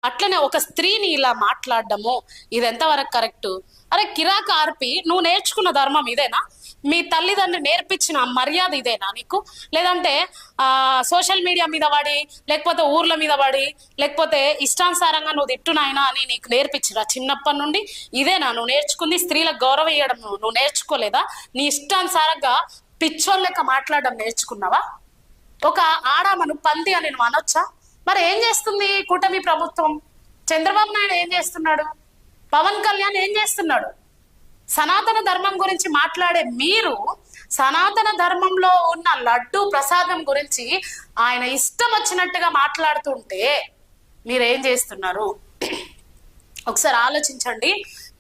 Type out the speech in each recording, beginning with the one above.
అట్లనే ఒక స్త్రీని ఇలా మాట్లాడడము ఇది ఎంతవరకు కరెక్ట్? అరే కిరాక్ ఆర్పి, నువ్వు నేర్చుకున్న ధర్మం ఇదేనా? మీ తల్లిదండ్రులు నేర్పించిన మర్యాద ఇదేనా నీకు? లేదంటే సోషల్ మీడియా మీద పడి, లేకపోతే ఊర్ల మీద పడి, లేకపోతే ఇష్టానుసారంగా నువ్వు తిట్టునాయనా అని నీకు నేర్పించిరా చిన్నప్పటి నుండి? ఇదేనా నువ్వు నేర్చుకుంది? స్త్రీలకు గౌరవం ఇవ్వడం నువ్వు నేర్చుకోలేదా? నీ ఇష్టానుసారంగా పిచ్చోళ్ళ లెక్క మాట్లాడడం నేర్చుకున్నావా? ఒక ఆడామను పంది అని నువ్వు అనొచ్చా? మరి ఏం చేస్తుంది కూటమి ప్రభుత్వం? చంద్రబాబు నాయుడు ఏం చేస్తున్నాడు? పవన్ కళ్యాణ్ ఏం చేస్తున్నాడు? సనాతన ధర్మం గురించి మాట్లాడే మీరు సనాతన ధర్మంలో ఉన్న లడ్డు ప్రసాదం గురించి ఆయన ఇష్టం వచ్చినట్టుగా మాట్లాడుతుంటే మీరేం చేస్తున్నారు? ఒకసారి ఆలోచించండి.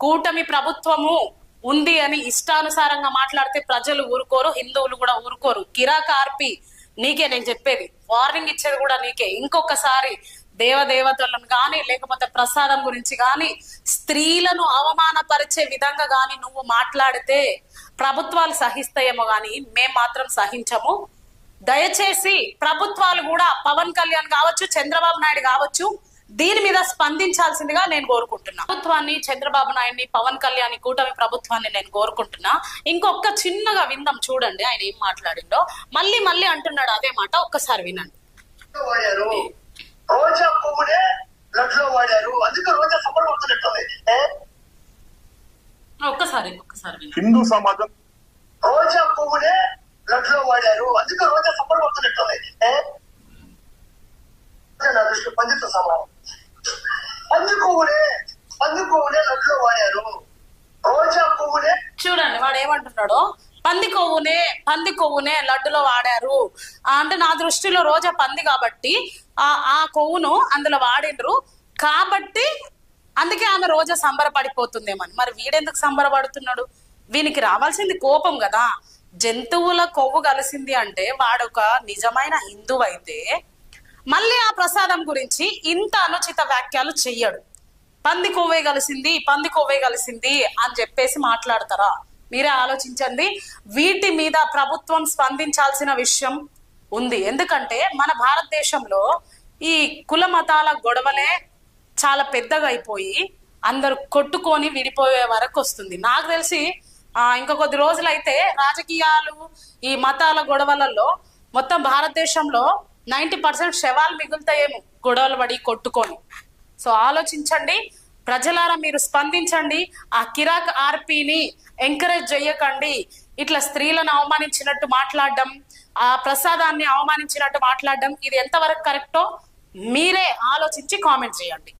కూటమి ప్రభుత్వము ఉంది అని ఇష్టానుసారంగా మాట్లాడితే ప్రజలు ఊరుకోరు, హిందువులు కూడా ఊరుకోరు. కిరాక్ ఆర్పి, నీకే నేను చెప్పేది, వార్నింగ్ ఇచ్చేది కూడా నీకే. ఇంకొకసారి దేవదేవతలను కానీ, లేకపోతే ప్రసాదం గురించి కానీ, స్త్రీలను అవమానపరిచే విధంగా కానీ నువ్వు మాట్లాడితే ప్రభుత్వాలు సహిస్తాయేమో కానీ మేం మాత్రం సహించము. దయచేసి ప్రభుత్వాలు కూడా పవన్ కళ్యాణ్ కావచ్చు, చంద్రబాబు నాయుడు కావచ్చు, దీని మీద స్పందించాల్సిందిగా నేను కోరుకుంటున్నా. ప్రభుత్వాన్ని, చంద్రబాబు నాయుడిని, పవన్ కళ్యాణ్ కూటమి ప్రభుత్వాన్ని నేను కోరుకుంటున్నా. ఇంకొక చిన్నగా విందాం, చూడండి ఆయన ఏం మాట్లాడిండో. మళ్ళీ మళ్ళీ అంటున్నాడు అదే మాట, ఒక్కసారి వినండి. రోజా పువ్వునే లడ్లో వాడారు, అందుకే రోజా సఫలమవుతున్నట్టుంది. ఒక్కసారి హిందూ సమాజం రోజా పువ్వునే లడ్లో వాడారు, అందుకే రోజా సఫలమవుతున్నట్టుంది. నా దృష్టి పందితో సమానం. పంది పువ్వునే లడ్లో వాడారు, రోజా పువ్వునే. చూడండి వాడు ఏమంటున్నాడో, పంది కొవ్వునే లడ్డులో వాడారు అంటే, నా దృష్టిలో రోజా పంది కాబట్టి ఆ కొవ్వును అందులో వాడిండ్రు కాబట్టి అందుకే ఆమె రోజా సంబరపడిపోతుందేమని. మరి వీడెందుకు సంబరపడుతున్నాడు? వీనికి రావాల్సింది కోపం కదా. జంతువుల కొవ్వు కలిసింది అంటే వాడొక నిజమైన హిందువు అయితే మళ్ళీ ఆ ప్రసాదం గురించి ఇంత అనుచిత వ్యాఖ్యలు చెయ్యడు. పంది కొవ్వే కలిసింది అని చెప్పేసి మాట్లాడతారా? మీరే ఆలోచించండి. వీటి మీద ప్రభుత్వం స్పందించాల్సిన విషయం ఉంది. ఎందుకంటే మన భారతదేశంలో ఈ కుల మతాల గొడవలే చాలా పెద్దగా అయిపోయి అందరు కొట్టుకొని విడిపోయే వరకు వస్తుంది. నాకు తెలిసి ఇంకా కొద్ది రోజులైతే రాజకీయాలు, ఈ మతాల గొడవలలో మొత్తం భారతదేశంలో 90% శవాలు మిగులుతాయేమో గొడవలు పడి కొట్టుకొని. సో ఆలోచించండి ప్రజలారా, మీరు స్పందించండి. ఆ కిరాక్ ఆర్పీని ఎంకరేజ్ చేయకండి. ఇట్లా స్త్రీలను అవమానించినట్టు మాట్లాడడం, ఆ ప్రసాదాన్ని అవమానించినట్టు మాట్లాడడం ఇది ఎంతవరకు కరెక్టో మీరే ఆలోచించి కామెంట్ చేయండి.